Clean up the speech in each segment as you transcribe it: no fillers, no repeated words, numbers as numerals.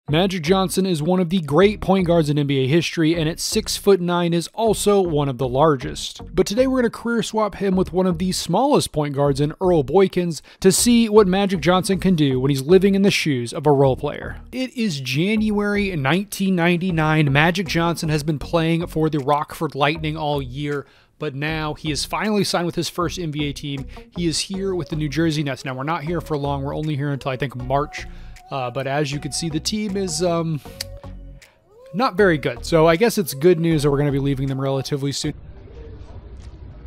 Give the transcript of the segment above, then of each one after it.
Magic Johnson is one of the great point guards in NBA history, and at 6'9" is also one of the largest. But today we're going to career swap him with one of the smallest point guards in Earl Boykins to see what Magic Johnson can do when he's living in the shoes of a role player. It is January 1999. Magic Johnson has been playing for the Rockford Lightning all year, but now he is finally signed with his first NBA team. He is here with the New Jersey Nets. Now, we're not here for long. We're only here until I think March. But as you can see, the team is not very good. So I guess it's good news that we're going to be leaving them relatively soon.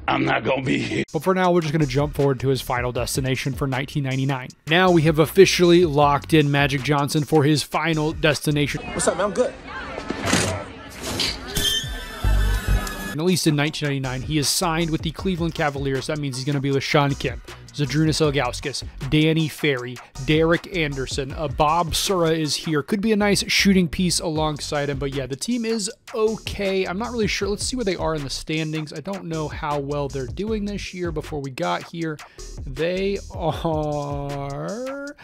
I'm not going to be here. But for now, we're just going to jump forward to his final destination for 1999. Now we have officially locked in Magic Johnson for his final destination. What's up, man? I'm good. And at least in 1999, he is signed with the Cleveland Cavaliers. That means he's going to be with Sean Kemp, Zydrunas Ilgauskas, Danny Ferry, Derek Anderson. Bob Sura is here. Could be a nice shooting piece alongside him. But yeah, the team is okay. I'm not really sure. Let's see where they are in the standings. I don't know how well they're doing this year before we got here. They are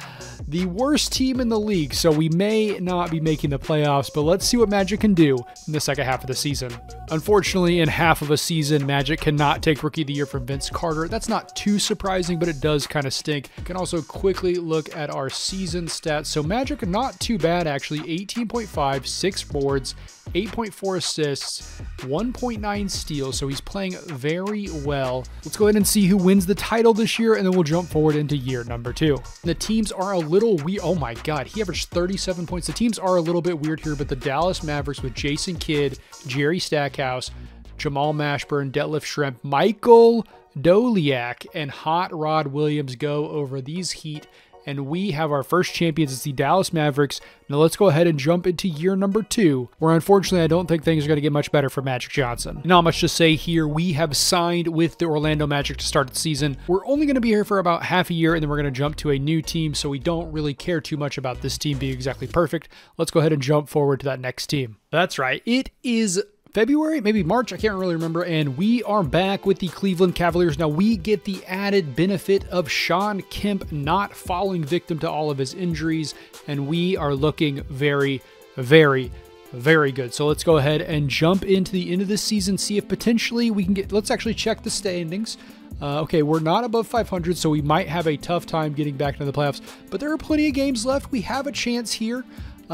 the worst team in the league, so we may not be making the playoffs, but let's see what Magic can do in the second half of the season. Unfortunately, in half of a season, Magic cannot take Rookie of the Year from Vince Carter. That's not too surprising, but it does kind of stink. You can also quickly look at our season stats. So Magic, not too bad actually. 18.5, 6 boards, 8.4 assists, 1.9 steals, so he's playing very well. Let's go ahead and see who wins the title this year, and then we'll jump forward into year number 2. The teams are a little weird. Oh my god, he averaged 37 points. The teams are a little bit weird here, but the Dallas Mavericks with Jason Kidd, Jerry Stackhouse, Jamal Mashburn, Detlef Schrempf, Michael Doliak, and Hot Rod Williams go over these Heat. And we have our first champions. It's the Dallas Mavericks. Now let's go ahead and jump into year number 2, where unfortunately I don't think things are going to get much better for Magic Johnson. Not much to say here. We have signed with the Orlando Magic to start the season. We're only going to be here for about half a year, and then we're going to jump to a new team, so we don't really care too much about this team being exactly perfect. Let's go ahead and jump forward to that next team. That's right. It is February, maybe March, I can't really remember, and we are back with the Cleveland Cavaliers. Now, we get the added benefit of Sean Kemp not falling victim to all of his injuries, and we are looking very, very, very good. So let's go ahead and jump into the end of the season, see if potentially we can get, let's actually check the standings. Okay, we're not above 500, so we might have a tough time getting back into the playoffs, but there are plenty of games left. We have a chance here.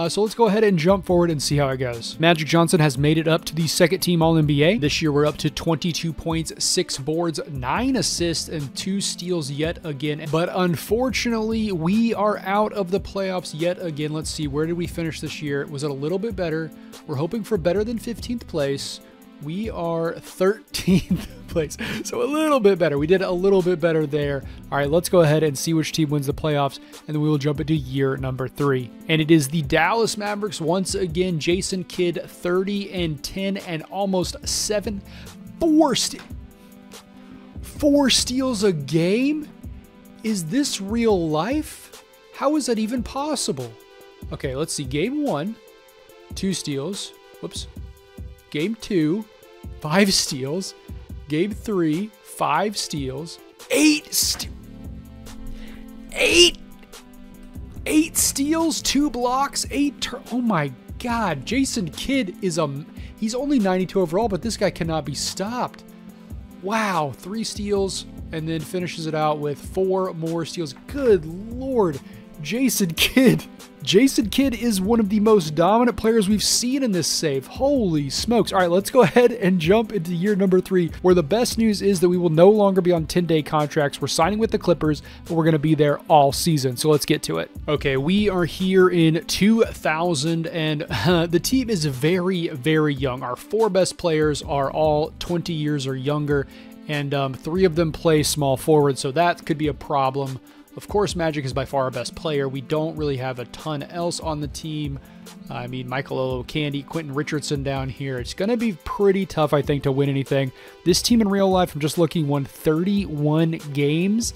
So let's go ahead and jump forward and see how it goes. Magic Johnson has made it up to the second team All-NBA. This year we're up to 22 points, 6 boards, 9 assists, and 2 steals yet again. But unfortunately, we are out of the playoffs yet again. Let's see, where did we finish this year? Was it a little bit better? We're hoping for better than 15th place. We are 13th place, so a little bit better. We did a little bit better there. All right, let's go ahead and see which team wins the playoffs, and then we will jump into year number 3. And it is the Dallas Mavericks once again. Jason Kidd, 30 and 10 and almost 4 steals a game? Is this real life? How is that even possible? Okay, let's see. Game 1, 2 steals. Whoops. Game 2, 5 steals. Game 3, 5 steals. 8 steals, 2 blocks, 8 oh my god. Jason Kidd is he's only 92 overall, but this guy cannot be stopped. Wow, 3 steals, and then finishes it out with 4 more steals. Good lord. Jason Kidd is one of the most dominant players we've seen in this save. Holy smokes. All right, let's go ahead and jump into year number 3, where the best news is that we will no longer be on 10-day contracts. We're signing with the Clippers, but we're going to be there all season. So let's get to it. Okay, we are here in 2000, and the team is very, very young. Our 4 best players are all 20 years or younger, and 3 of them play small forward, so that could be a problem. Of course, Magic is by far our best player. We don't really have a ton else on the team. I mean, Michael Olowokandi, Quentin Richardson down here. It's going to be pretty tough, I think, to win anything. This team in real life, I'm just looking, won 31 games.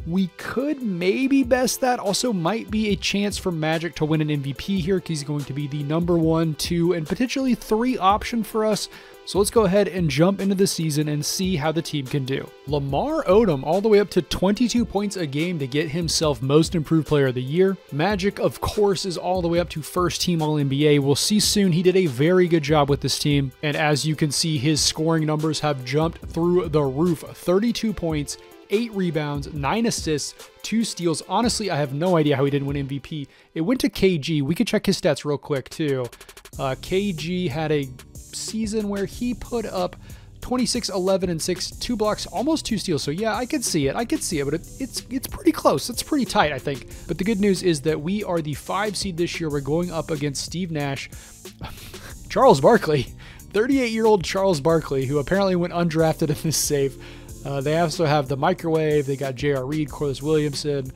We could maybe best that. Also might be a chance for Magic to win an MVP here because he's going to be the number 1, 2, and potentially 3 option for us. So let's go ahead and jump into the season and see how the team can do. Lamar Odom all the way up to 22 points a game to get himself Most Improved Player of the Year. Magic, of course, is all the way up to First Team All-NBA. We'll see soon. He did a very good job with this team. And as you can see, his scoring numbers have jumped through the roof. 32 points, 8 rebounds, 9 assists, 2 steals. Honestly, I have no idea how he didn't win MVP. It went to KG. We could check his stats real quick too. KG had a season where he put up 26, 11, and 6, 2 blocks, almost 2 steals. So yeah, I could see it. But it's pretty close. It's pretty tight, I think. But the good news is that we are the 5 seed this year. We're going up against Steve Nash, Charles Barkley, 38-year-old Charles Barkley, who apparently went undrafted in this save. They also have the Microwave. They got J.R. Reed, Corliss Williamson,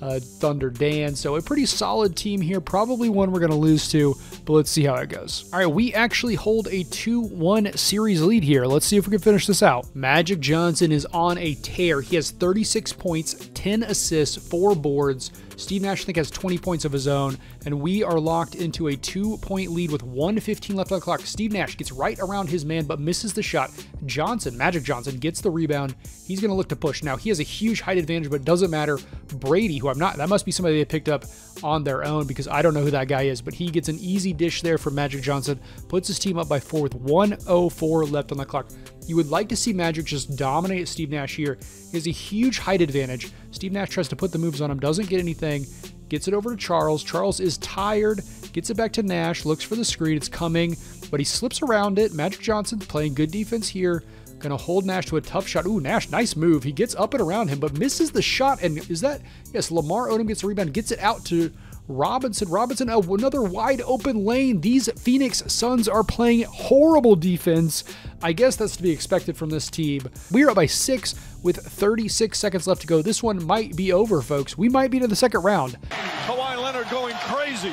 Thunder Dan. So a pretty solid team here. Probably one we're going to lose to, but let's see how it goes. All right, we actually hold a 2-1 series lead here. Let's see if we can finish this out. Magic Johnson is on a tear. He has 36 points, 10 assists, 4 boards. Steve Nash, I think, has 20 points of his own, and we are locked into a 2-point lead with 1:15 left on the clock. Steve Nash gets right around his man, but misses the shot. Magic Johnson, gets the rebound. He's going to look to push. Now, he has a huge height advantage, but it doesn't matter. Brady, who that must be somebody they picked up on their own because I don't know who that guy is, but he gets an easy dish there for Magic Johnson, puts his team up by 4 with 1:04 left on the clock. You would like to see Magic just dominate Steve Nash here. He has a huge height advantage. Steve Nash tries to put the moves on him, doesn't get anything, gets it over to Charles. Charles is tired, gets it back to Nash, looks for the screen, it's coming, but he slips around it. Magic Johnson playing good defense here, gonna hold Nash to a tough shot. Ooh, Nash, nice move. He gets up and around him, but misses the shot, and yes, Lamar Odom gets the rebound, gets it out to Robinson, another wide open lane. These Phoenix Suns are playing horrible defense. I guess that's to be expected from this team. We are up by 6 with 36 seconds left to go. This one might be over, folks. We might be to the second round. Kawhi Leonard going crazy.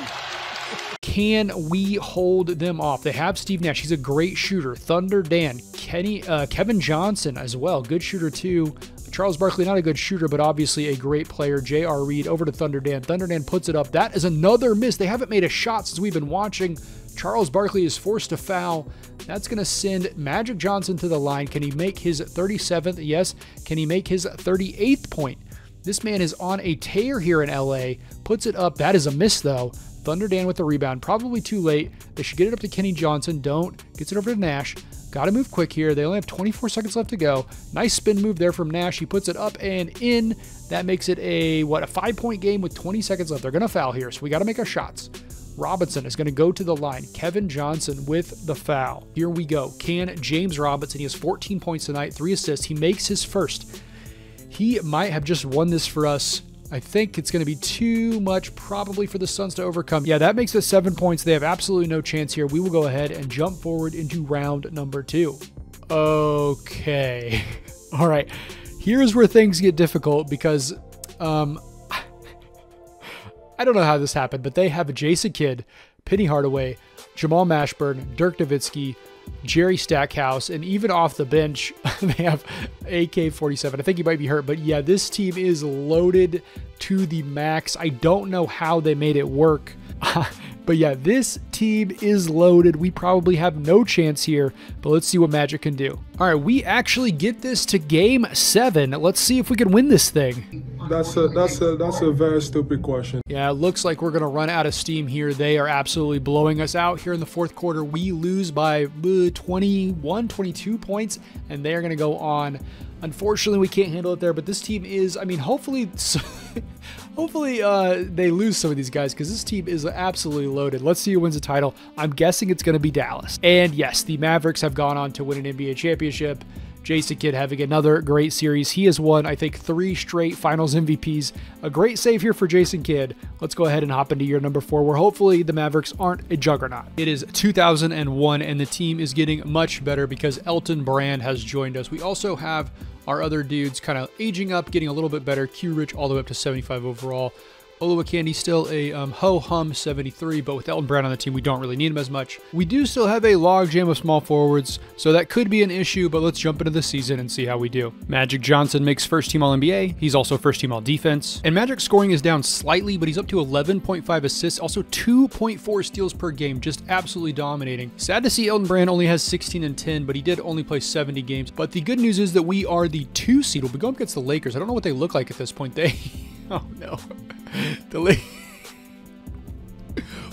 Can we hold them off? They have Steve Nash. He's a great shooter. Thunder Dan, Kevin Johnson as well. Good shooter too. Charles Barkley, not a good shooter, but obviously a great player. J.R. Reed over to Thunder Dan. Thunder Dan puts it up. That is another miss. They haven't made a shot since we've been watching. Charles Barkley is forced to foul. That's going to send Magic Johnson to the line. Can he make his 37th? Yes. Can he make his 38th point? This man is on a tear here in LA. Puts it up. That is a miss, though. Thunder Dan with the rebound. Probably too late. They should get it up to Kenny Johnson. Don't. Gets it over to Nash. Got to move quick here. They only have 24 seconds left to go. Nice spin move there from Nash. He puts it up and in. That makes it a 5-point game with 20 seconds left. They're going to foul here, so we got to make our shots. Robinson is going to go to the line. Kevin Johnson with the foul. Here we go. Can James Robinson, he has 14 points tonight, 3 assists. He makes his first. He might have just won this for us. I think it's going to be too much probably for the Suns to overcome. Yeah, that makes it 7 points. They have absolutely no chance here. We will go ahead and jump forward into round number 2. Okay. All right. Here's where things get difficult because I don't know how this happened, but they have a Jason Kidd, Penny Hardaway, Jamal Mashburn, Dirk Nowitzki, Jerry Stackhouse, and even off the bench, they have AK-47. I think he might be hurt, but yeah, this team is loaded to the max. I don't know how they made it work, but yeah, this team is loaded. We probably have no chance here, but let's see what Magic can do. All right, we actually get this to game 7. Let's see if we can win this thing. That's a very stupid question. Yeah, it looks like we're going to run out of steam here. They are absolutely blowing us out here in the fourth quarter. We lose by 21, 22 points, and they are going to go on. Unfortunately, we can't handle it there, but this team is, I mean, hopefully they lose some of these guys because this team is absolutely loaded. Let's see who wins the title. I'm guessing it's going to be Dallas. And yes, the Mavericks have gone on to win an NBA championship. Jason Kidd having another great series. He has won, I think, 3 straight finals MVPs. A great save here for Jason Kidd. Let's go ahead and hop into year number 4, where hopefully the Mavericks aren't a juggernaut. It is 2001, and the team is getting much better because Elton Brand has joined us. We also have our other dudes kind of aging up, getting a little bit better. Q Rich all the way up to 75 overall. Oluwakandi's still a ho-hum 73, but with Elton Brand on the team, we don't really need him as much. We do still have a logjam of small forwards, so that could be an issue, but let's jump into the season and see how we do. Magic Johnson makes first team All-NBA. He's also first team All-Defense. And Magic's scoring is down slightly, but he's up to 11.5 assists, also 2.4 steals per game, just absolutely dominating. Sad to see Elton Brand only has 16 and 10, but he did only play 70 games. But the good news is that we are the 2 seed. We'll be going up against the Lakers. I don't know what they look like at this point. Oh no.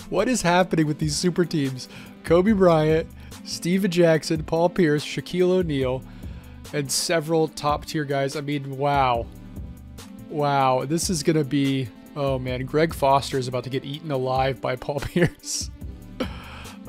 What is happening with these super teams? Kobe Bryant, Steven Jackson, Paul Pierce, Shaquille O'Neal, and several top tier guys. I mean, wow. Wow, this is going to be... Oh man, Greg Foster is about to get eaten alive by Paul Pierce.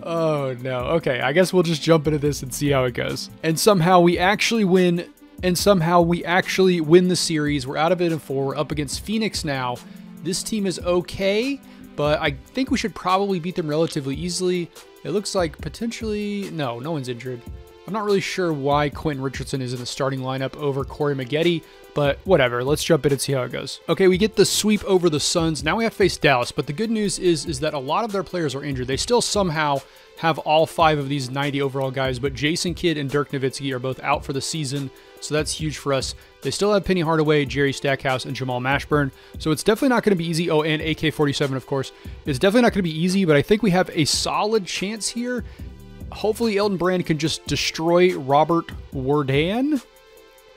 Oh no. Okay, I guess we'll just jump into this and see how it goes. And somehow we actually win... the series. We're out of it in 4. We're up against Phoenix now. This team is okay, but I think we should probably beat them relatively easily. It looks like potentially... No one's injured. I'm not really sure why Quentin Richardson is in the starting lineup over Corey Maggette, but whatever. Let's jump in and see how it goes. Okay, we get the sweep over the Suns. Now we have to face Dallas, but the good news is that a lot of their players are injured. They still somehow have all 5 of these 90 overall guys, but Jason Kidd and Dirk Nowitzki are both out for the season, so that's huge for us. They still have Penny Hardaway, Jerry Stackhouse, and Jamal Mashburn, so it's definitely not going to be easy. Oh, and AK-47, of course. It's definitely not going to be easy, but I think we have a solid chance here. Hopefully Elton Brand can just destroy Robert Wardan.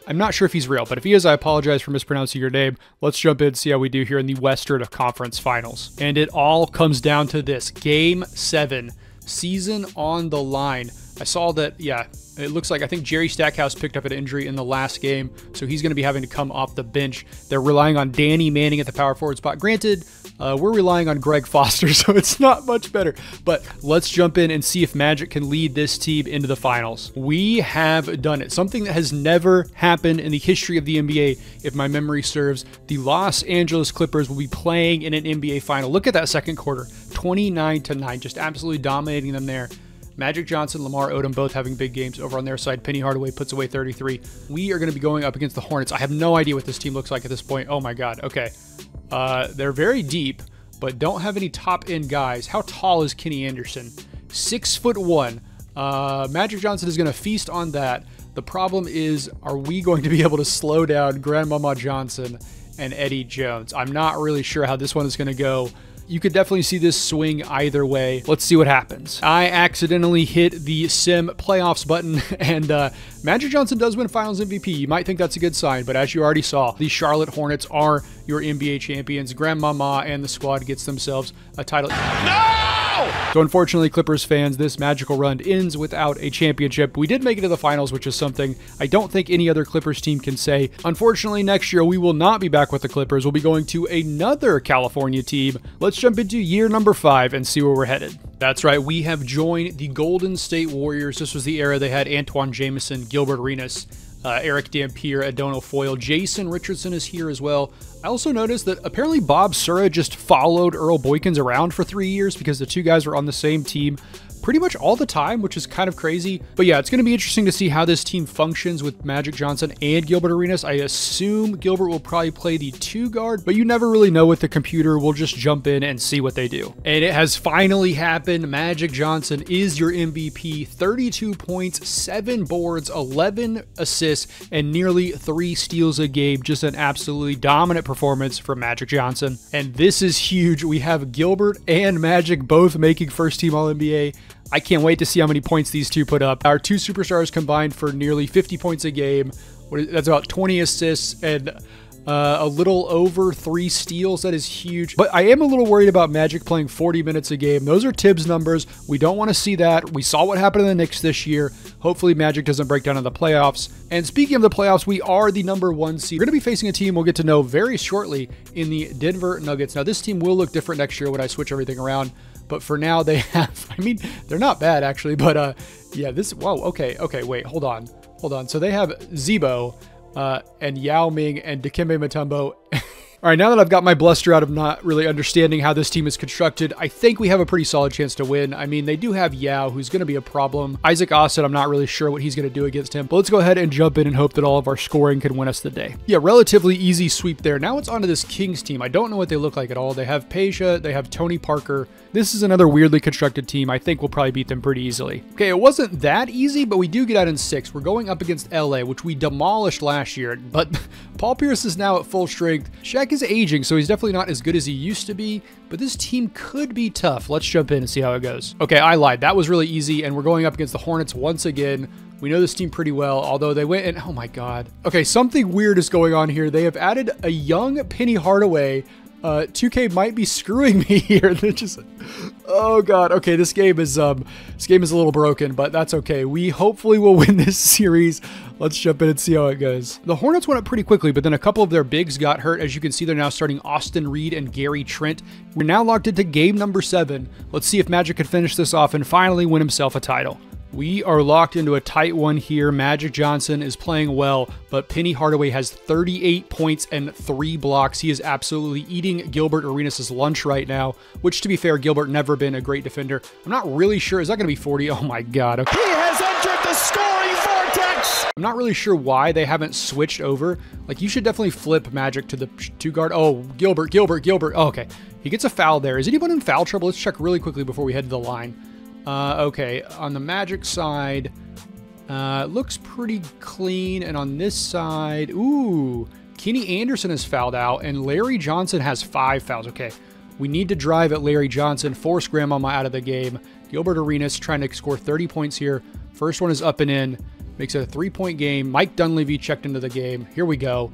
I'm not sure if he's real, but if he is, I apologize for mispronouncing your name. Let's jump in and see how we do here in the Western Conference Finals. And it all comes down to this. Game 7. Season on the line. I saw that, yeah, it looks like I think Jerry Stackhouse picked up an injury in the last game, so he's going to be having to come off the bench. They're relying on Danny Manning at the power forward spot. Granted, we're relying on Greg Foster, so it's not much better. But let's jump in and see if Magic can lead this team into the finals. We have done it. Something that has never happened in the history of the NBA, if my memory serves. The Los Angeles Clippers will be playing in an NBA final. Look at that second quarter. 29-9, just absolutely dominating them there. Magic Johnson, Lamar Odom both having big games over on their side. Penny Hardaway puts away 33. We are going to be going up against the Hornets. I have no idea what this team looks like at this point. Oh my God. Okay. They're very deep, but don't have any top-end guys. How tall is Kenny Anderson? 6'1". Magic Johnson is going to feast on that. The problem is, are we going to be able to slow down Grandmama Johnson and Eddie Jones? I'm not really sure how this one is going to go. You could definitely see this swing either way. Let's see what happens. I accidentally hit the Sim playoffs button, and Magic Johnson does win Finals MVP. You might think that's a good sign, but as you already saw, the Charlotte Hornets are your NBA champions. Grandmama and the squad gets themselves a title. No! So unfortunately, Clippers fans, this magical run ends without a championship. We did make it to the finals, which is something I don't think any other Clippers team can say. Unfortunately, next year we will not be back with the Clippers. We'll be going to another California team. Let's jump into year number 5 and see where we're headed. That's right, we have joined the Golden State Warriors. This was the era they had Antoine Jamison, Gilbert Arenas, Eric Dampier, Adonal Foyle. Jason Richardson is here as well. I also noticed that apparently Bob Sura just followed Earl Boykins around for 3 years because the two guys were on the same team pretty much all the time, which is kind of crazy. But yeah, it's going to be interesting to see how this team functions with Magic Johnson and Gilbert Arenas. I assume Gilbert will probably play the 2 guard, but you never really know with the computer. We'll just jump in and see what they do. And it has finally happened. Magic Johnson is your MVP. 32 points, 7 boards, 11 assists, and nearly 3 steals a game. Just an absolutely dominant performance from Magic Johnson. And this is huge. We have Gilbert and Magic both making first team All-NBA. I can't wait to see how many points these two put up. Our 2 superstars combined for nearly 50 points a game. That's about 20 assists and a little over 3 steals. That is huge. But I am a little worried about Magic playing 40 minutes a game. Those are Tibbs numbers. We don't want to see that. We saw what happened in the Knicks this year. Hopefully Magic doesn't break down in the playoffs. And speaking of the playoffs, we are the number 1 seed. We're going to be facing a team we'll get to know very shortly in the Denver Nuggets. Now this team will look different next year when I switch everything around. But for now, they have, I mean, they're not bad, actually. But, yeah, this, whoa, okay, wait, hold on. So they have Zebo and Yao Ming and Dikembe Mutombo. All right, now that I've got my bluster out of not really understanding how this team is constructed, I think we have a pretty solid chance to win. I mean, they do have Yao, who's going to be a problem. Isaac Austin, I'm not really sure what he's going to do against him, but let's go ahead and jump in and hope that all of our scoring can win us the day. Yeah, relatively easy sweep there. Now it's onto this Kings team. I don't know what they look like at all. They have Peja, they have Tony Parker. This is another weirdly constructed team. I think we'll probably beat them pretty easily. Okay, it wasn't that easy, but we do get out in 6. We're going up against LA, which we demolished last year, but Paul Pierce is now at full strength. Shaq is aging, so he's definitely not as good as he used to be, but this team could be tough. Let's jump in and see how it goes. Okay, I lied. That was really easy, and we're going up against the Hornets once again. We know this team pretty well, although they went and, oh my God. Okay, something weird is going on here. They have added a young Penny Hardaway. 2K might be screwing me here. They're just, oh God. Okay, this game is a little broken, but that's okay. We hopefully will win this series. Let's jump in and see how it goes. The Hornets went up pretty quickly, but then a couple of their bigs got hurt. As you can see, they're now starting Austin Reed and Gary Trent. We're now locked into game number 7. Let's see if Magic can finish this off and finally win himself a title. We are locked into a tight one here. Magic Johnson is playing well, but Penny Hardaway has 38 points and 3 blocks. He is absolutely eating Gilbert Arenas' lunch right now, which, to be fair, Gilbert never been a great defender. I'm not really sure. Is that going to be 40? Oh my God. Okay. He has entered the scoring vortex. I'm not really sure why they haven't switched over. Like, you should definitely flip Magic to the 2 guard. Oh, Gilbert. Oh, okay. He gets a foul there. Is anyone in foul trouble? Let's check really quickly before we head to the line. Okay, on the Magic side, looks pretty clean, and on this side, ooh, Kenny Anderson is fouled out, and Larry Johnson has 5 fouls. Okay, we need to drive at Larry Johnson, force Grandmama out of the game. Gilbert Arenas trying to score 30 points here. First one is up and in, makes it a 3-point game. Mike Dunleavy checked into the game. Here we go.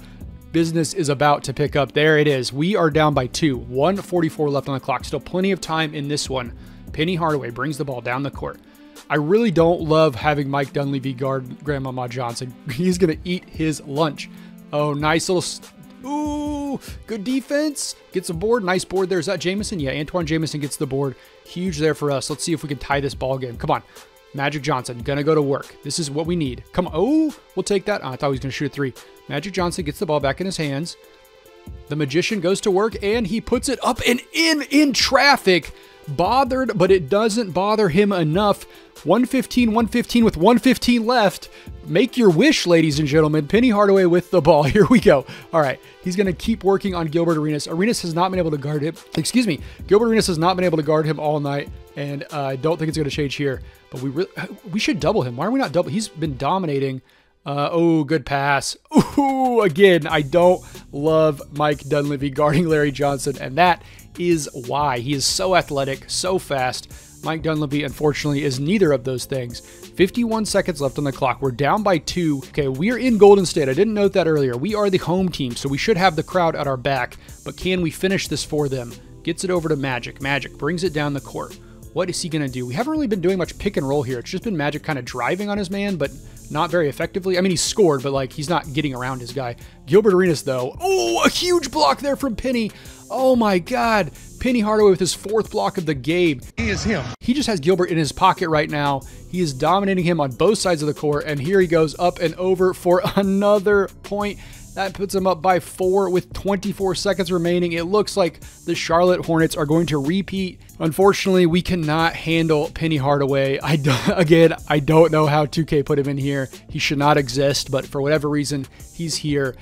Business is about to pick up. There it is. We are down by 2. 1:44 left on the clock. Still plenty of time in this one. Penny Hardaway brings the ball down the court. I really don't love having Mike Dunleavy guard Grandmama Johnson. He's going to eat his lunch. Oh, nice little... Ooh, good defense. Gets a board. Nice board there. Is that Jameson? Yeah, Antoine Jameson gets the board. Huge there for us. Let's see if we can tie this ball game. Come on. Magic Johnson, going to go to work. This is what we need. Come on. Oh, we'll take that. Oh, I thought he was going to shoot a 3. Magic Johnson gets the ball back in his hands. The Magician goes to work, and he puts it up and in traffic. Bothered, but it doesn't bother him enough. 115 with 115 left. Make your wish, ladies and gentlemen. Penny Hardaway with the ball. Here we go. All right, he's going to keep working on Gilbert Arenas. Arenas has not been able to guard him. Excuse me. Gilbert Arenas has not been able to guard him all night, and I don't think it's going to change here. But we should double him. Why are we not double? He's been dominating. Oh, good pass. Ooh, again, I don't love Mike Dunleavy guarding Larry Johnson, and that is why. He is so athletic, so fast. Mike Dunleavy, unfortunately, is neither of those things. 51 seconds left on the clock. We're down by 2. Okay, we are in Golden State. I didn't note that earlier. We are the home team, so we should have the crowd at our back, but can we finish this for them? Gets it over to Magic. Magic brings it down the court. What is he going to do? We haven't really been doing much pick and roll here. It's just been Magic kind of driving on his man, but not very effectively. I mean, he scored, but like he's not getting around his guy. Gilbert Arenas, though. Oh, a huge block there from Penny. Oh my God. Penny Hardaway with his 4th block of the game. He is him. He just has Gilbert in his pocket right now. He is dominating him on both sides of the court, and here he goes up and over for another point. That puts him up by 4 with 24 seconds remaining. It looks like the Charlotte Hornets are going to repeat. Unfortunately, we cannot handle Penny Hardaway. I don't know how 2K put him in here. He should not exist, but for whatever reason, he's here.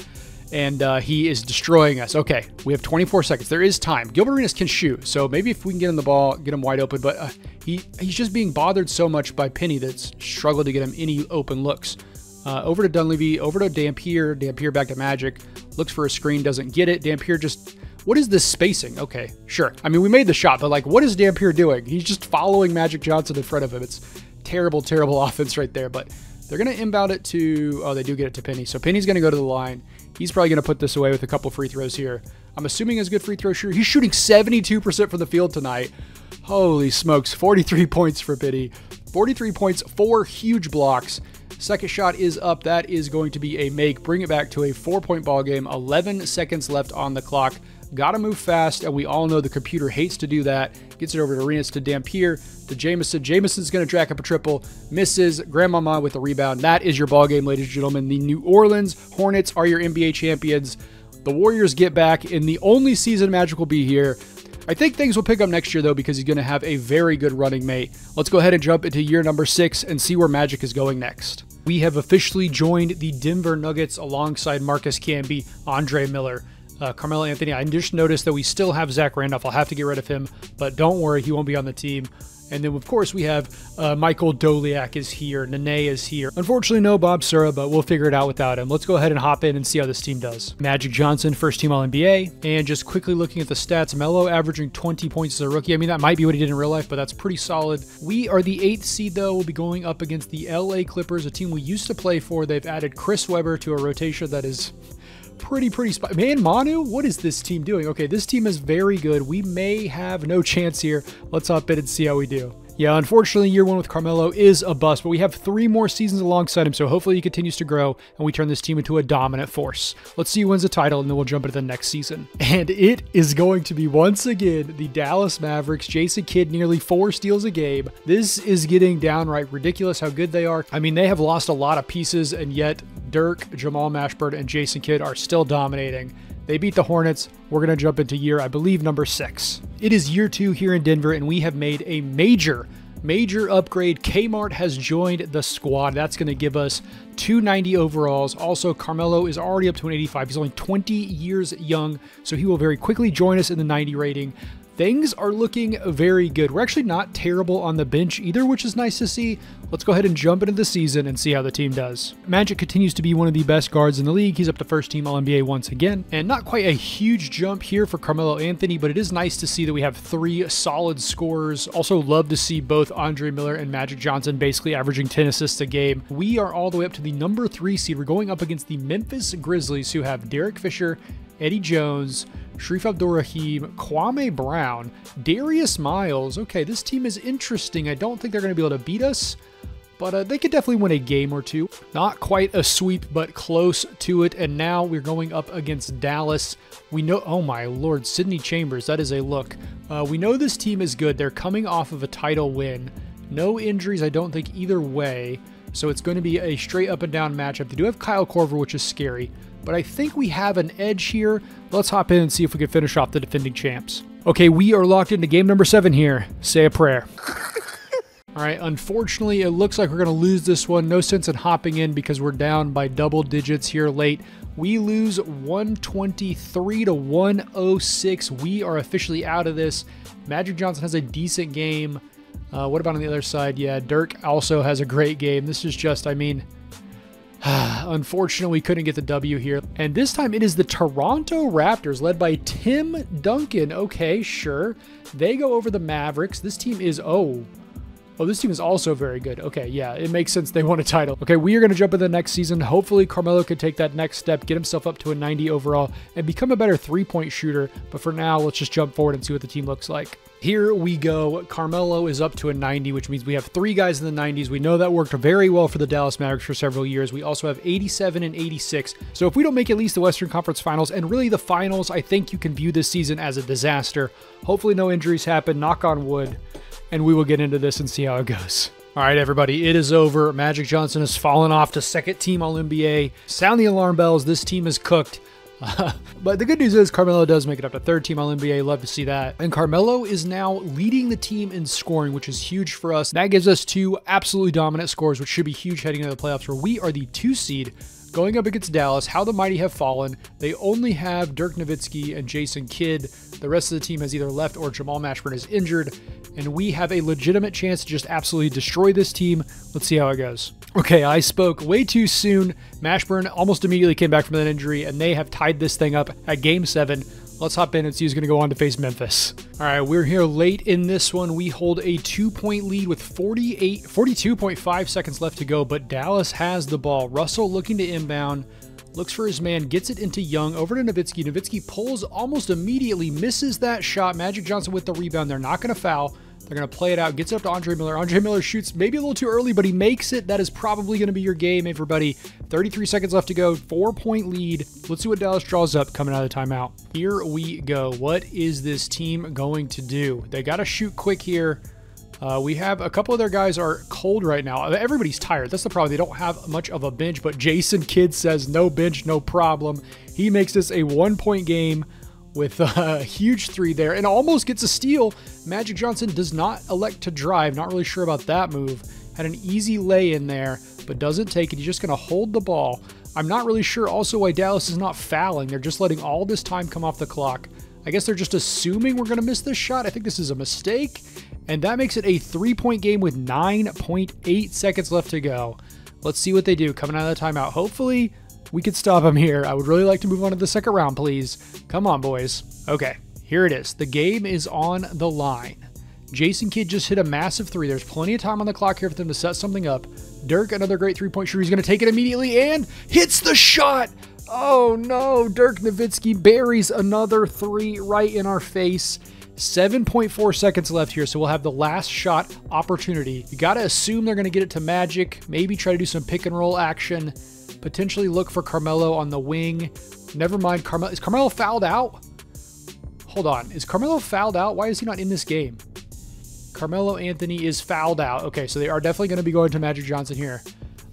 And he is destroying us. Okay, we have 24 seconds. There is time. Gilbert Arenas can shoot, so maybe if we can get him the ball, get him wide open, but he's just being bothered so much by Penny that's struggled to get him any open looks. Over to Dunleavy, over to Dampier. Dampier back to Magic. Looks for a screen, doesn't get it. Dampier just... What is this spacing? Okay, sure. I mean, we made the shot, but like, what is Dampier doing? He's just following Magic Johnson in front of him. It's terrible, terrible offense right there, but they're going to inbound it to... Oh, they do get it to Penny. So Penny's going to go to the line. He's probably going to put this away with a couple free throws here. I'm assuming he's a good free throw shooter. He's shooting 72% from the field tonight. Holy smokes. 43 points for Penny. 43 points, 4 huge blocks. Second shot is up. That is going to be a make. Bring it back to a 4-point ball game. 11 seconds left on the clock. Got to move fast, and we all know the computer hates to do that. Gets it over to Arenas, to Dampier, to Jameson. Jameson's going to jack up a triple. Misses. Grandmama with the rebound. That is your ball game, ladies and gentlemen. The New Orleans Hornets are your NBA champions. The Warriors get back in the only season Magic will be here. I think things will pick up next year, though, because he's going to have a very good running mate. Let's go ahead and jump into year number 6 and see where Magic is going next. We have officially joined the Denver Nuggets alongside Marcus Camby, Andre Miller, Carmelo Anthony. I just noticed that we still have Zach Randolph. I'll have to get rid of him, but don't worry, he won't be on the team. And then, of course, we have Michael Doliak is here. Nene is here. Unfortunately, no Bob Sura, but we'll figure it out without him. Let's go ahead and hop in and see how this team does. Magic Johnson, first team All-NBA. And just quickly looking at the stats, Melo averaging 20 points as a rookie. I mean, that might be what he did in real life, but that's pretty solid. We are the 8th seed, though. We'll be going up against the LA Clippers, a team we used to play for. They've added Chris Webber to a rotation that is pretty man, Manu, what is this team doing? Okay, this team is very good. We may have no chance here. Let's hop in and see how we do. Yeah, unfortunately, year 1 with Carmelo is a bust, but we have 3 more seasons alongside him, so hopefully he continues to grow and we turn this team into a dominant force. Let's see who wins the title, and then we'll jump into the next season. And it is going to be, once again, the Dallas Mavericks. Jason Kidd, nearly 4 steals a game. This is getting downright ridiculous how good they are. I mean, they have lost a lot of pieces, and yet Dirk, Jamal Mashburn, and Jason Kidd are still dominating. They beat the Hornets. We're going to jump into year, I believe, number 6. It is year 2 here in Denver, and we have made a major upgrade. Kmart has joined the squad. That's going to give us 290 overalls. Also, Carmelo is already up to an 85. He's only 20 years young, so he will very quickly join us in the 90 rating. Things are looking very good. We're actually not terrible on the bench either, which is nice to see. Let's go ahead and jump into the season and see how the team does. Magic continues to be one of the best guards in the league. He's up to first team All-NBA once again. And not quite a huge jump here for Carmelo Anthony, but it is nice to see that we have 3 solid scorers. Also love to see both Andre Miller and Magic Johnson basically averaging 10 assists a game. We are all the way up to the number 3 seed. We're going up against the Memphis Grizzlies, who have Derek Fisher, Eddie Jones, Sharif Abdul-Rahim, Kwame Brown, Darius Miles. Okay, this team is interesting. I don't think they're going to be able to beat us, but they could definitely win a game or two. Not quite a sweep, but close to it. And now we're going up against Dallas. We know, oh my Lord, Sidney Chambers, that is a look. We know this team is good. They're coming off of a title win. No injuries, I don't think, either way. So it's going to be a straight up and down matchup. They do have Kyle Korver, which is scary, but I think we have an edge here. Let's hop in and see if we can finish off the defending champs. Okay, we are locked into game number 7 here. Say a prayer. All right, unfortunately, it looks like we're going to lose this one. No sense in hopping in because we're down by double digits here late. We lose 123 to 106. We are officially out of this. Magic Johnson has a decent game. What about on the other side? Yeah, Dirk also has a great game. This is just, I mean, unfortunately, we couldn't get the W here. And this time it is the Toronto Raptors led by Tim Duncan. Okay, sure. They go over the Mavericks. This team is, this team is also very good. Okay, yeah, it makes sense they won a title. Okay, we are going to jump into the next season. Hopefully, Carmelo can take that next step, get himself up to a 90 overall, and become a better 3-point shooter. But for now, let's just jump forward and see what the team looks like. Here we go. Carmelo is up to a 90, which means we have 3 guys in the 90s. We know that worked very well for the Dallas Mavericks for several years. We also have 87 and 86. So if we don't make at least the Western Conference Finals, and really the finals, I think you can view this season as a disaster. Hopefully no injuries happen, knock on wood, and we will get into this and see how it goes. All right, everybody, it is over. Magic Johnson has fallen off to second team All-NBA. Sound the alarm bells. This team is cooked. But the good news is Carmelo does make it up to third team All-NBA. Love to see that. And Carmelo is now leading the team in scoring, which is huge for us. That gives us 2 absolutely dominant scores, which should be huge heading into the playoffs, where we are the 2 seed going up against Dallas. How the mighty have fallen. They only have Dirk Nowitzki and Jason Kidd. The rest of the team has either left or Jamal Mashburn is injured. And we have a legitimate chance to just absolutely destroy this team. Let's see how it goes. Okay, I spoke way too soon. Mashburn almost immediately came back from that injury, and they have tied this thing up at Game 7. Let's hop in and see who's going to go on to face Memphis. All right, we're here late in this one. We hold a 2-point lead with 42.5 seconds left to go, but Dallas has the ball. Russell looking to inbound. Looks for his man, gets it into Young, over to Nowitzki. Nowitzki pulls almost immediately, misses that shot. Magic Johnson with the rebound. They're not going to foul. They're going to play it out, gets it up to Andre Miller. Andre Miller shoots maybe a little too early, but he makes it. That is probably going to be your game, everybody. 33 seconds left to go, 4-point lead. Let's see what Dallas draws up coming out of the timeout. Here we go. What is this team going to do? They got to shoot quick here. We have a couple of their guys are cold right now. Everybody's tired. That's the problem. They don't have much of a bench, but Jason Kidd says no bench, no problem. He makes this a 1-point game with a huge 3 there and almost gets a steal. Magic Johnson does not elect to drive. Not really sure about that move. Had an easy lay in there, but doesn't take it. He's just going to hold the ball. I'm not really sure also why Dallas is not fouling. They're just letting all this time come off the clock. I guess they're just assuming we're going to miss this shot. I think this is a mistake. And that makes it a 3-point game with 9.8 seconds left to go. Let's see what they do coming out of the timeout. Hopefully we could stop them here. I would really like to move on to the second round, please. Come on, boys. Okay, here it is. The game is on the line. Jason Kidd just hit a massive 3. There's plenty of time on the clock here for them to set something up. Dirk, another great 3-point shooter. He's going to take it immediately and hits the shot. Oh no, Dirk Nowitzki buries another 3 right in our face. 7.4 seconds left here, so we'll have the last shot opportunity. You got to assume they're going to get it to Magic, maybe try to do some pick and roll action, potentially look for Carmelo on the wing. Never mind, Carmelo. Is Carmelo fouled out? Hold on, is Carmelo fouled out? Why is he not in this game? Carmelo Anthony is fouled out. Okay, so they are definitely going to be going to Magic Johnson here.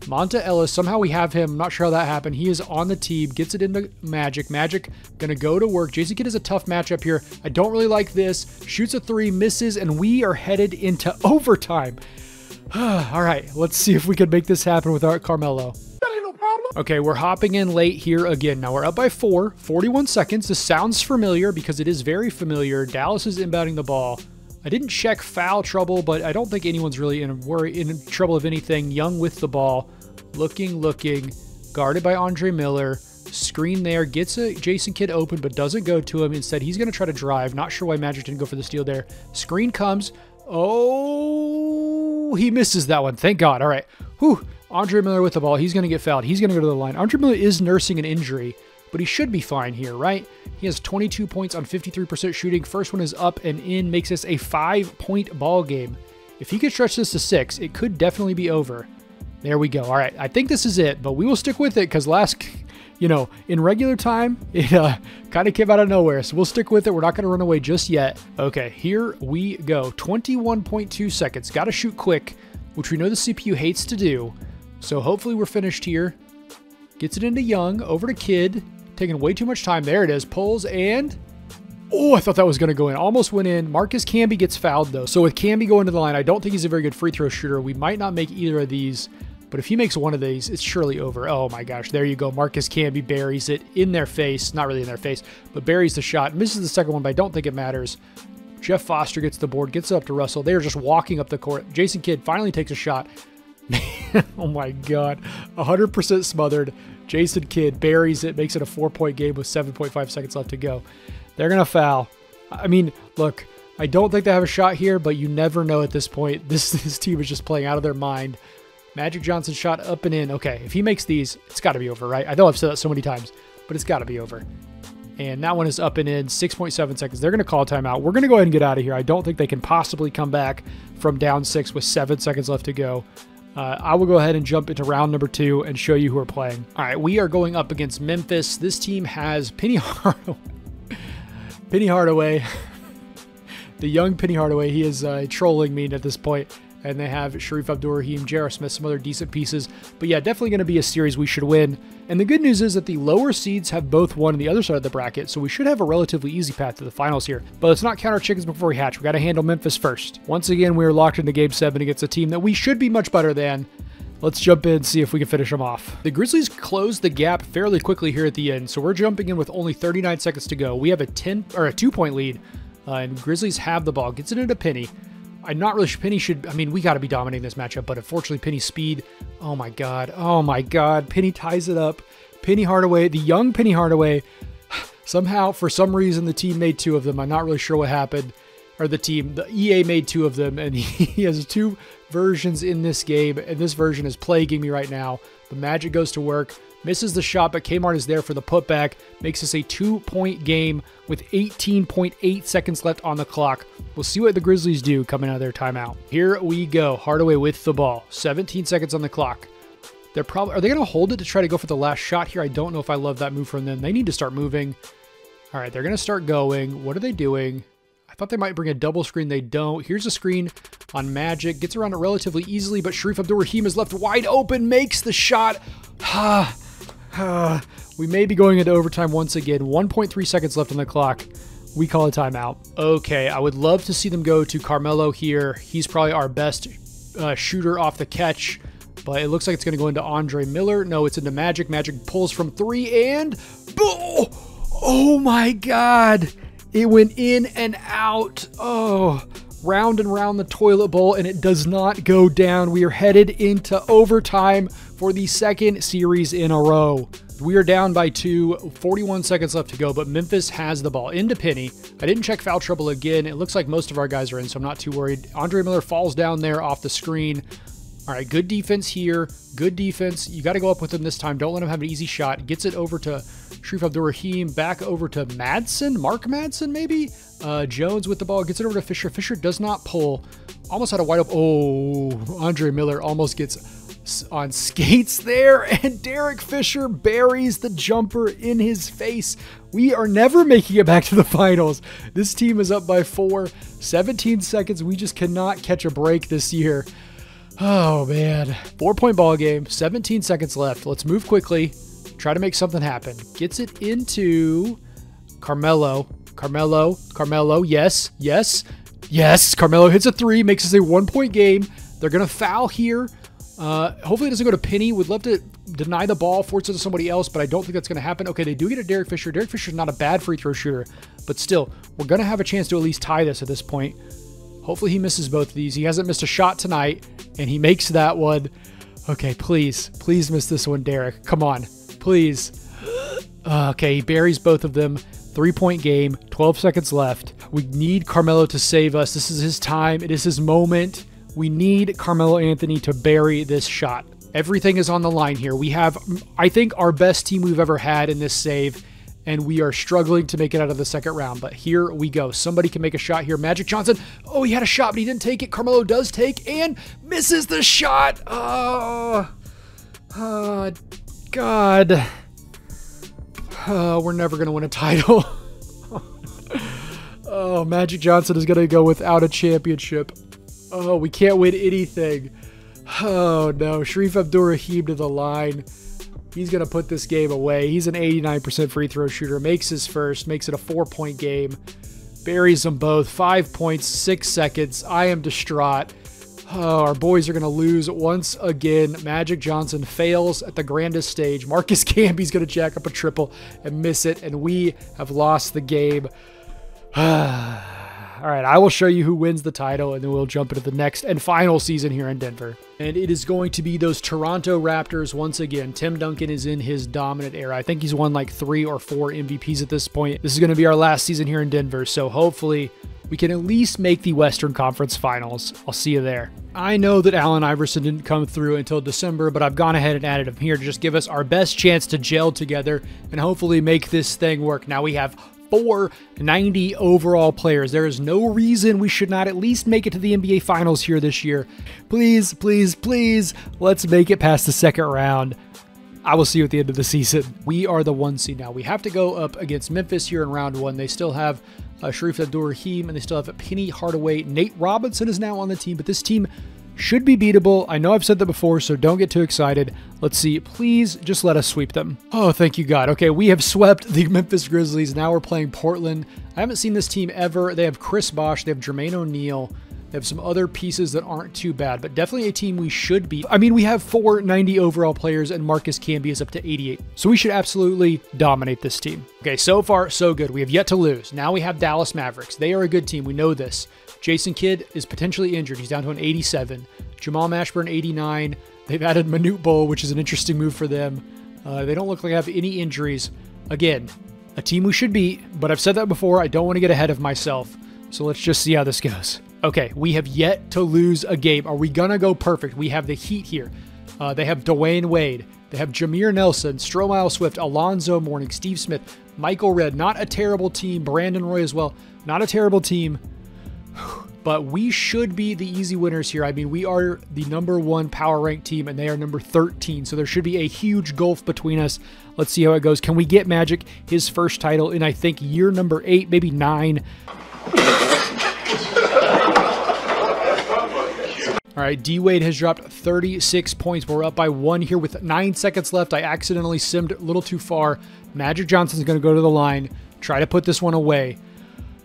Monta Ellis, somehow we have him. I'm not sure how that happened. He is on the team, gets it into Magic. Magic going to go to work. Jason Kidd is a tough matchup here. I don't really like this. Shoots a 3, misses, and we are headed into overtime. All right, let's see if we can make this happen without Carmelo. Okay, we're hopping in late here again. Now we're up by 4, 41 seconds. This sounds familiar because it is very familiar. Dallas is inbounding the ball. I didn't check foul trouble, but I don't think anyone's really in trouble of anything. Young with the ball, looking, guarded by Andre Miller. Screen there, gets a Jason Kidd open, but doesn't go to him. Instead, he's going to try to drive. Not sure why Magic didn't go for the steal there. Screen comes. Oh, he misses that one. Thank God. All right. Whew. Andre Miller with the ball. He's going to get fouled. He's going to go to the line. Andre Miller is nursing an injury, but he should be fine here, right? He has 22 points on 53% shooting. First one is up and in, makes this a 5-point ball game. If he could stretch this to 6, it could definitely be over. There we go. All right, I think this is it, but we will stick with it because in regular time, it kind of came out of nowhere. So we'll stick with it. We're not going to run away just yet. Okay, here we go. 21.2 seconds. Got to shoot quick, which we know the CPU hates to do. So hopefully we're finished here. Gets it into Young, over to Kidd. Taking way too much time. There it is. Pulls and... Oh, I thought that was going to go in. Almost went in. Marcus Camby gets fouled, though. So with Camby going to the line, I don't think he's a very good free throw shooter. We might not make either of these. But if he makes one of these, it's surely over. Oh, my gosh. There you go. Marcus Camby buries it in their face. Not really in their face, but buries the shot. Misses the second one, but I don't think it matters. Jeff Foster gets the board. Gets it up to Russell. They are just walking up the court. Jason Kidd finally takes a shot. Oh, my God. 100% smothered. Jason Kidd buries it, makes it a 4-point game with 7.5 seconds left to go. They're going to foul. I mean, look, I don't think they have a shot here, but you never know at this point. This team is just playing out of their mind. Magic Johnson shot up and in. Okay, if he makes these, it's got to be over, right? I know I've said that so many times, but it's got to be over. And that one is up and in, 6.7 seconds. They're going to call a timeout. We're going to go ahead and get out of here. I don't think they can possibly come back from down 6 with 7 seconds left to go. I will go ahead and jump into round number 2 and show you who are playing. All right, we are going up against Memphis. This team has Penny Hardaway. Penny Hardaway. The young Penny Hardaway. He is trolling me at this point. And they have Sharif Abdur-Rahim, J.R. Smith, some other decent pieces. But yeah, definitely going to be a series we should win. And the good news is that the lower seeds have both won on the other side of the bracket, so we should have a relatively easy path to the finals here. But let's not count our chickens before we hatch. We got to handle Memphis first. Once again, we are locked into Game 7 against a team that we should be much better than. Let's jump in and see if we can finish them off. The Grizzlies closed the gap fairly quickly here at the end, so we're jumping in with only 39 seconds to go. We have a 2-point lead, and Grizzlies have the ball. Gets it into Penny. I'm not really sure. Penny should, I mean, we got to be dominating this matchup, but unfortunately, Penny's speed. Oh my God. Oh my God. Penny ties it up. Penny Hardaway, the young Penny Hardaway. Somehow, for some reason, the team made 2 of them. I'm not really sure what happened. Or the EA made 2 of them, and he has 2 versions in this game, and this version is plaguing me right now. The Magic goes to work. Misses the shot, but Kmart is there for the putback. Makes this a 2-point game with 18.8 seconds left on the clock. We'll see what the Grizzlies do coming out of their timeout. Here we go. Hardaway with the ball. 17 seconds on the clock. Are they going to hold it to try to go for the last shot here? I don't know if I love that move from them. They need to start moving. All right, they're going to start going. What are they doing? I thought they might bring a double screen. They don't. Here's a screen. on Magic. Gets around it relatively easily, but Sharif Abdur-Rahim is left wide open, makes the shot. We may be going into overtime once again. 1.3 seconds left on the clock. We call a timeout. Okay, I would love to see them go to Carmelo here. He's probably our best shooter off the catch, but it looks like it's going to go into Andre Miller. No, it's into Magic. Magic pulls from 3 and... Oh my God. It went in and out. Oh, round and round the toilet bowl, and it does not go down. We are headed into overtime for the second series in a row. We are down by 2, 41 seconds left to go, but Memphis has the ball into Penny. I didn't check foul trouble again. It looks like most of our guys are in, so I'm not too worried. Andre Miller falls down there off the screen. All right, good defense here. Good defense. You got to go up with him this time. Don't let him have an easy shot. Gets it over to Sharif Abdur-Rahim, back over to Madsen, Mark Madsen maybe? Jones with the ball, gets it over to Fisher. Fisher does not pull. Almost had a wide open. Oh, Andre Miller almost gets on skates there, and Derek Fisher buries the jumper in his face. We are never making it back to the finals. This team is up by 4, 17 seconds. We just cannot catch a break this year. Oh man, 4-point ball game, 17 seconds left. Let's move quickly, try to make something happen. Gets it into Carmelo. Carmelo, yes. Carmelo hits a 3, makes us a 1-point game. They're gonna foul here. Hopefully it doesn't go to Penny. Would love to deny the ball, force it to somebody else, but I don't think that's going to happen. Okay, they do get a Derek Fisher. Derek Fisher's not a bad free throw shooter, but still, we're going to have a chance to at least tie this at this point. Hopefully he misses both of these. He hasn't missed a shot tonight, and he makes that one. Okay, please miss this one, Derek. Come on, please. Okay, he buries both of them. 3-point game, 12 seconds left. We need Carmelo to save us. This is his time. It is his moment. We need Carmelo Anthony to bury this shot. Everything is on the line here. We have, I think, our best team we've ever had in this save, and we are struggling to make it out of the second round. But here we go. Somebody can make a shot here. Magic Johnson. Oh, he had a shot, but he didn't take it. Carmelo does take and misses the shot. Oh, God. We're never going to win a title. Oh, Magic Johnson is going to go without a championship. Oh, we can't win anything. Oh, no. Sharif Abdur-Rahim to the line. He's going to put this game away. He's an 89% free throw shooter. Makes his first. Makes it a 4-point game. Buries them both. 5 points, 6 seconds. I am distraught. Oh, our boys are going to lose once again. Magic Johnson fails at the grandest stage. Marcus Camby's going to jack up a triple and miss it, and we have lost the game. All right, I will show you who wins the title, and then we'll jump into the next and final season here in Denver. And it is going to be those Toronto Raptors once again. Tim Duncan is in his dominant era. I think he's won like 3 or 4 MVPs at this point. This is going to be our last season here in Denver, so hopefully we can at least make the Western Conference Finals. I'll see you there. I know that Allen Iverson didn't come through until December, but I've gone ahead and added him here to just give us our best chance to gel together and hopefully make this thing work. Now we have 4 90 overall players. There is no reason we should not at least make it to the NBA Finals here this year. Please, please, please, let's make it past the second round. I will see you at the end of the season. We are the 1 seed now. We have to go up against Memphis here in round 1. They still have Sharif Abdur-Rahim, and they still have Penny Hardaway. Nate Robinson is now on the team, but this team should be beatable. I know I've said that before, so don't get too excited. Let's see. Please just let us sweep them. Oh, thank you, God. Okay, we have swept the Memphis Grizzlies. Now we're playing Portland. I haven't seen this team ever. They have Chris Bosh. They have Jermaine O'Neal. They have some other pieces that aren't too bad, but definitely a team we should beat. I mean, we have 4 90 overall players, and Marcus Camby is up to 88. So we should absolutely dominate this team. Okay, so far, so good. We have yet to lose. Now we have Dallas Mavericks. They are a good team. We know this. Jason Kidd is potentially injured. He's down to an 87. Jamal Mashburn, 89. They've added Manute Bol, which is an interesting move for them. They don't look like they have any injuries. Again, a team we should beat, but I've said that before. I don't want to get ahead of myself. So let's just see how this goes. Okay, we have yet to lose a game. Are we going to go perfect? We have the Heat here. They have Dwayne Wade. They have Jameer Nelson, Stromile Swift, Alonzo Mourning, Steve Smith, Michael Redd. Not a terrible team. Brandon Roy as well. Not a terrible team. But we should be the easy winners here. I mean, we are the #1 power ranked team, and they are number 13. So there should be a huge gulf between us. Let's see how it goes. Can we get Magic his first title in, I think, year number 8, maybe 9? All right, D-Wade has dropped 36 points. We're up by 1 here with 9 seconds left. I accidentally simmed a little too far. Magic Johnson's going to go to the line, try to put this one away.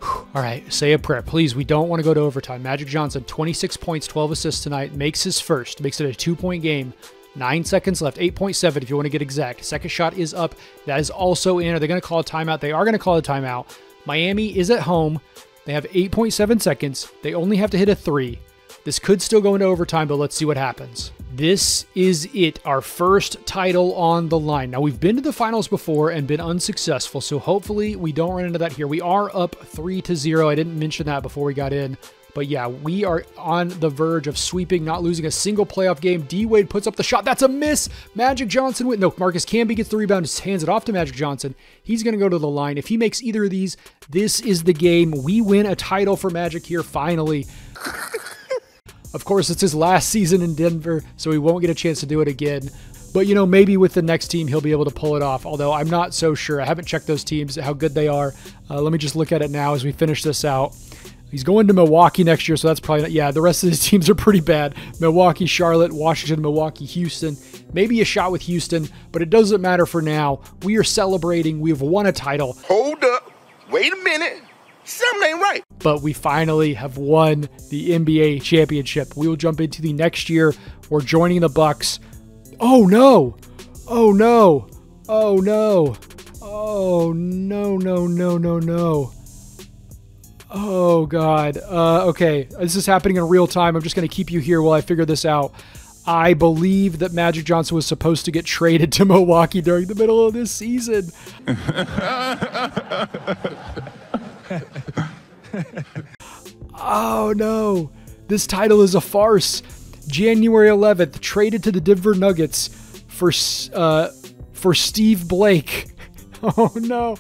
Whew. All right, say a prayer. Please, we don't want to go to overtime. Magic Johnson, 26 points, 12 assists tonight, makes his first, makes it a 2-point game. 9 seconds left, 8.7 if you want to get exact. Second shot is up. That is also in. Are they going to call a timeout? They are going to call a timeout. Miami is at home. They have 8.7 seconds. They only have to hit a 3. This could still go into overtime, but let's see what happens. This is it, our first title on the line. Now, we've been to the finals before and been unsuccessful, so hopefully we don't run into that here. We are up 3-0. I didn't mention that before we got in. But yeah, we are on the verge of sweeping, not losing a single playoff game. D-Wade puts up the shot. That's a miss. Magic Johnson wins. No, Marcus Camby gets the rebound, just hands it off to Magic Johnson. He's going to go to the line. If he makes either of these, this is the game. We win a title for Magic here, finally. Of course, it's his last season in Denver, so he won't get a chance to do it again. But, you know, maybe with the next team, he'll be able to pull it off, although I'm not so sure. I haven't checked those teams, how good they are. Let me just look at it now as we finish this out. He's going to Milwaukee next year, so that's probably not, yeah, the rest of his teams are pretty bad. Milwaukee, Charlotte, Washington, Milwaukee, Houston. Maybe a shot with Houston, but it doesn't matter for now. We are celebrating. We've won a title. Hold up. Wait a minute. Something ain't right. But we finally have won the NBA championship. We will jump into the next year. We're joining the Bucks. Oh, no. Oh, no. Oh, no. Oh, no, no, no, no, no. Oh, God. Okay, this is happening in real time. I'm just going to keep you here while I figure this out. I believe that Magic Johnson was supposed to get traded to Milwaukee during the middle of this season. Oh, no. This title is a farce. January 11th, traded to the Denver Nuggets for Steve Blake. Oh, no.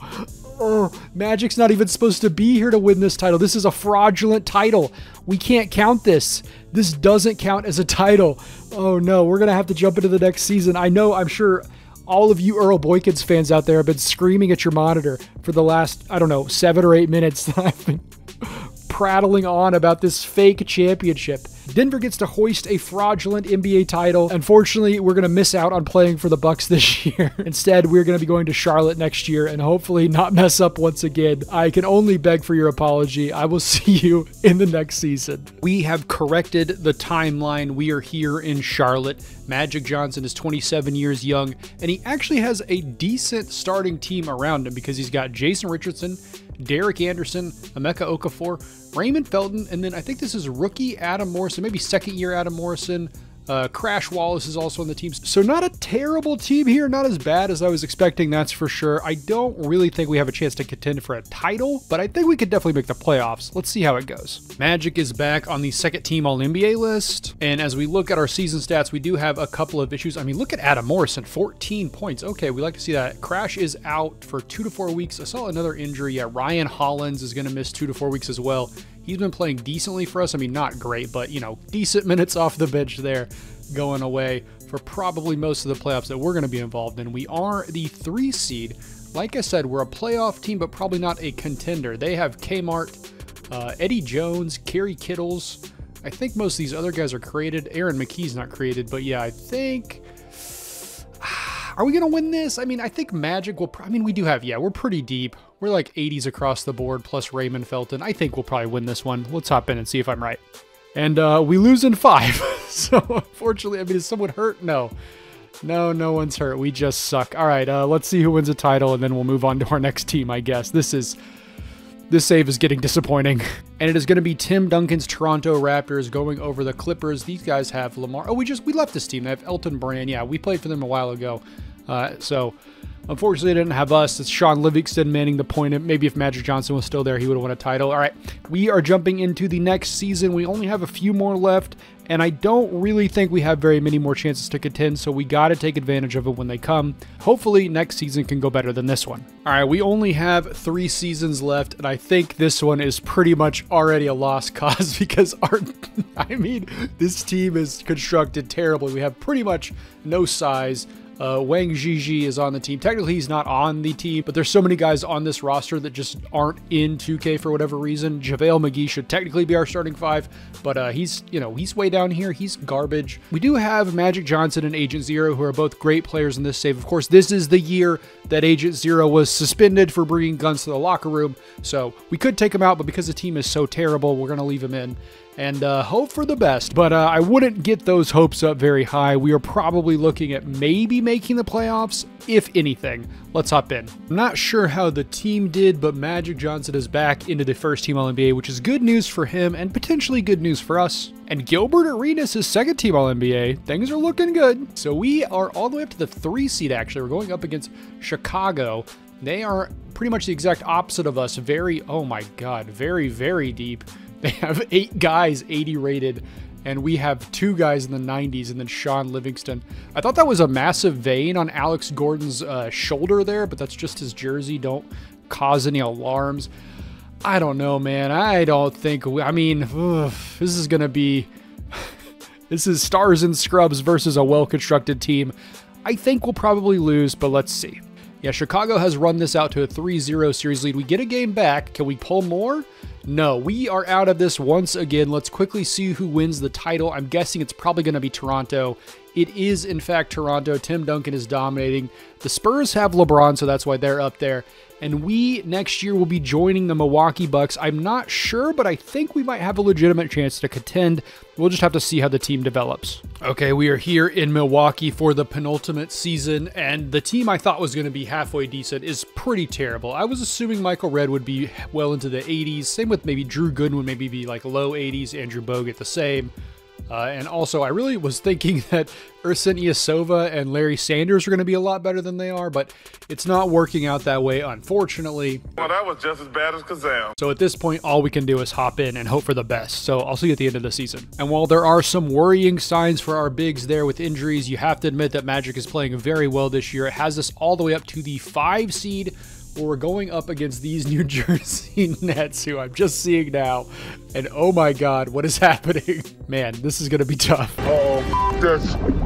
Oh, Magic's not even supposed to be here to win this title. This is a fraudulent title. We can't count this. This doesn't count as a title. Oh no, we're going to have to jump into the next season. I know, I'm sure all of you Earl Boykins fans out there have been screaming at your monitor for the last, I don't know, 7 or 8 minutes that I've been prattling on about this fake championship. Denver gets to hoist a fraudulent NBA title. Unfortunately, we're going to miss out on playing for the Bucks this year. Instead, we're going to be going to Charlotte next year and hopefully not mess up once again. I can only beg for your apology. I will see you in the next season. We have corrected the timeline. We are here in Charlotte. Magic Johnson is 27 years young, and he actually has a decent starting team around him because he's got Jason Richardson, Derek Anderson, Emeka Okafor, Raymond Felton, and then I think this is rookie Adam Morrison, maybe second year Adam Morrison. Crash Wallace is also on the team. So not a terrible team here, not as bad as I was expecting, that's for sure. I don't really think we have a chance to contend for a title, but I think we could definitely make the playoffs. Let's see how it goes. Magic is back on the second team All-NBA list, and as we look at our season stats, we do have a couple of issues. I mean, look at Adam Morrison, 14 points. Okay, we like to see that. Crash is out for 2 to 4 weeks. I saw another injury. Yeah, Ryan Hollins is going to miss 2 to 4 weeks as well. He's been playing decently for us. I mean, not great, but, you know, decent minutes off the bench there, going away for probably most of the playoffs that we're going to be involved in. We are the 3 seed. Like I said, we're a playoff team, but probably not a contender. They have Kmart, Eddie Jones, Kerry Kittles. I think most of these other guys are created. Aaron McKee's not created, but yeah, I think... Are we going to win this? I mean, I think Magic will... I mean, we do have... Yeah, we're pretty deep. We're like 80s across the board, plus Raymond Felton. I think we'll probably win this one. Let's hop in and see if I'm right. And we lose in 5. So, unfortunately, I mean, is someone hurt? No. No, no one's hurt. We just suck. All right, let's see who wins a title, and then we'll move on to our next team, I guess. This save is getting disappointing. And it is going to be Tim Duncan's Toronto Raptors going over the Clippers. These guys have Lamar. Oh, we left this team. They have Elton Brand. Yeah, we played for them a while ago. So, unfortunately, they didn't have us. It's Sean Livingston manning the point. Maybe if Magic Johnson was still there, he would have won a title. All right, we are jumping into the next season. We only have a few more left, and I don't really think we have very many more chances to contend, so we got to take advantage of it when they come. Hopefully, next season can go better than this one. All right, we only have 3 seasons left, and I think this one is pretty much already a lost cause because this team is constructed terribly. We have pretty much no size. Wang Zhizhi is on the team. Technically, he's not on the team, but there's so many guys on this roster that just aren't in 2K for whatever reason. JaVale McGee should technically be our starting 5, but he's way down here. He's garbage. We do have Magic Johnson and Agent Zero, who are both great players in this save. Of course, this is the year that Agent Zero was suspended for bringing guns to the locker room, so we could take him out, but because the team is so terrible, we're going to leave him in and hope for the best. But I wouldn't get those hopes up very high. We are probably looking at maybe making the playoffs, if anything. Let's hop in. I'm not sure how the team did, but Magic Johnson is back into the first team All-NBA, which is good news for him and potentially good news for us. And Gilbert Arenas is second team All-NBA. Things are looking good. So we are all the way up to the 3 seed, actually. We're going up against Chicago. They are pretty much the exact opposite of us. Very, oh my God, very, very deep. They have 8 guys 80 rated, and we have 2 guys in the 90s, and then Sean Livingston. I thought that was a massive vein on Alex Gordon's shoulder there, but that's just his jersey. Don't cause any alarms. I don't know, man. I don't think, I mean, this is going to be, this is stars and scrubs versus a well-constructed team. I think we'll probably lose, but let's see. Yeah, Chicago has run this out to a 3-0 series lead. We get a game back. Can we pull more? No, we are out of this once again. Let's quickly see who wins the title. I'm guessing it's probably going to be Toronto. It is, in fact, Toronto. Tim Duncan is dominating. The Spurs have LeBron, so that's why they're up there. And we, next year, will be joining the Milwaukee Bucks. I'm not sure, but I think we might have a legitimate chance to contend. We'll just have to see how the team develops. Okay, we are here in Milwaukee for the penultimate season, and the team I thought was going to be halfway decent is pretty terrible. I was assuming Michael Redd would be well into the 80s. Same with maybe Drew Gooden would maybe be like low 80s. Andrew Bogut the same. And also, I really was thinking that Ersan Ilyasova and Larry Sanders are going to be a lot better than they are, but it's not working out that way, unfortunately. Well, that was just as bad as Kazam. So at this point, all we can do is hop in and hope for the best. So I'll see you at the end of the season. And while there are some worrying signs for our bigs there with injuries, you have to admit that Magic is playing very well this year. It has us all the way up to the 5 seed, where we're going up against these New Jersey Nets, who I'm just seeing now. And oh my God, what is happening? Man, this is going to be tough.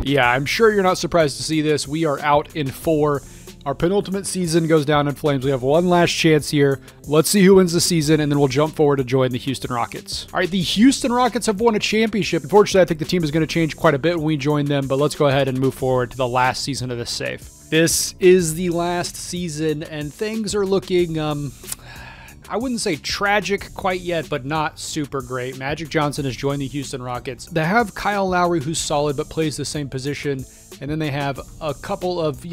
Yeah, I'm sure you're not surprised to see this. We are out in 4. Our penultimate season goes down in flames. We have one last chance here. Let's see who wins the season, and then we'll jump forward to join the Houston Rockets. All right, the Houston Rockets have won a championship. Unfortunately, I think the team is going to change quite a bit when we join them, but let's go ahead and move forward to the last season of this save. This is the last season, and things are looking, I wouldn't say tragic quite yet, but not super great. Magic Johnson has joined the Houston Rockets. They have Kyle Lowry, who's solid, but plays the same position. And then they have a couple of,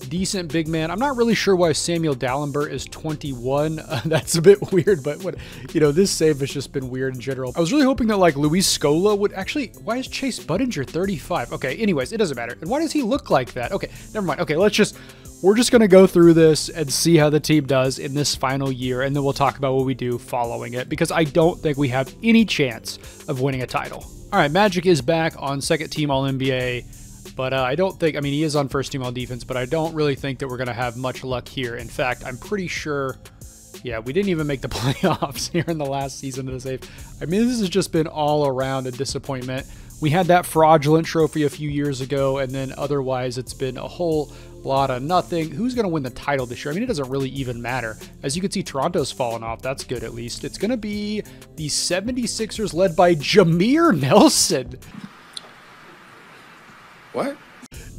decent big man. I'm not really sure why Samuel Dalembert is 21. That's a bit weird, but this save has just been weird in general. I was really hoping that Luis Scola would actually, why is Chase Budinger 35? Okay, anyways, it doesn't matter. And why does he look like that? Okay, never mind. Okay, we're just going to go through this and see how the team does in this final year, and then we'll talk about what we do following it, because I don't think we have any chance of winning a title. All right, Magic is back on second team All-NBA. But I don't think, he is on first team all defense, but I don't really think that we're going to have much luck here. In fact, I'm pretty sure, yeah, we didn't even make the playoffs here in the last season of the save. This has just been all around a disappointment. We had that fraudulent trophy a few years ago, and then otherwise it's been a whole lot of nothing. Who's going to win the title this year? It doesn't really even matter. As you can see, Toronto's fallen off. That's good, at least. It's going to be the 76ers led by Jameer Nelson. What?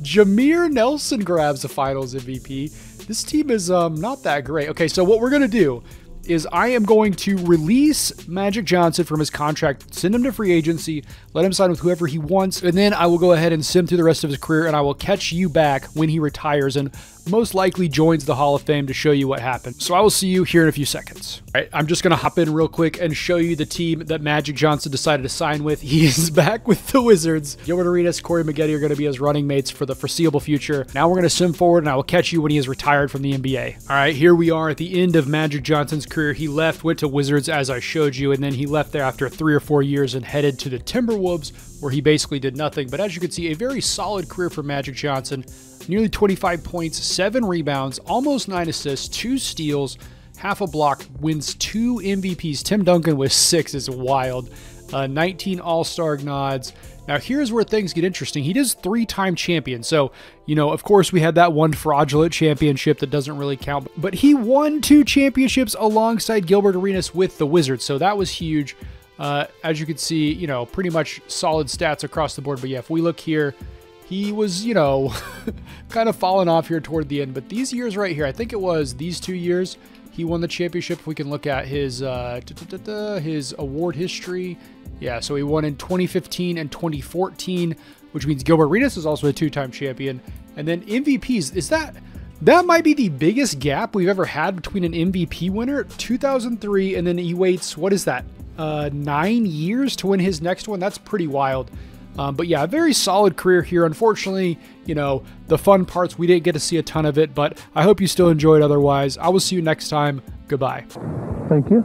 Jameer Nelson grabs the finals MVP. This team is not that great. Okay, so what we're going to do is I am going to release Magic Johnson from his contract, send him to free agency, let him sign with whoever he wants, and then I will go ahead and sim through the rest of his career, and I will catch you back when he retires and most likely joins the Hall of Fame to show you what happened. So I will see you here in a few seconds. All right, I'm just going to hop in real quick and show you the team that Magic Johnson decided to sign with. He is back with the Wizards. Gilbert Arenas, Corey Maggette are going to be his running mates for the foreseeable future. Now we're going to sim forward, and I will catch you when he is retired from the NBA. All right, here we are at the end of Magic Johnson's career. He left, went to Wizards, as I showed you, and then he left there after 3 or 4 years and headed to the Timberwolves, where he basically did nothing. But as you can see, a very solid career for Magic Johnson. Nearly 25 points, 7 rebounds, almost 9 assists, 2 steals, half a block, wins 2 MVPs. Tim Duncan with 6 is wild. 19 All-Star nods, Now, here's where things get interesting. He is 3-time champion. So, you know, of course, we had that one fraudulent championship that doesn't really count. But he won 2 championships alongside Gilbert Arenas with the Wizards. So that was huge. As you can see, you know, pretty much solid stats across the board. But yeah, if we look here, he was, you know, kind of falling off here toward the end. But these years right here, I think it was these 2 years, he won the championship. We can look at his award history. Yeah, so he won in 2015 and 2014, which means Gilbert Arenas is also a 2-time champion. And then MVPs, that might be the biggest gap we've ever had between an MVP winner. 2003, and then he waits, what is that, 9 years to win his next one? That's pretty wild. But yeah, a very solid career here. Unfortunately, you know, the fun parts, we didn't get to see a ton of it, but I hope you still enjoyed otherwise. I will see you next time. Goodbye. Thank you.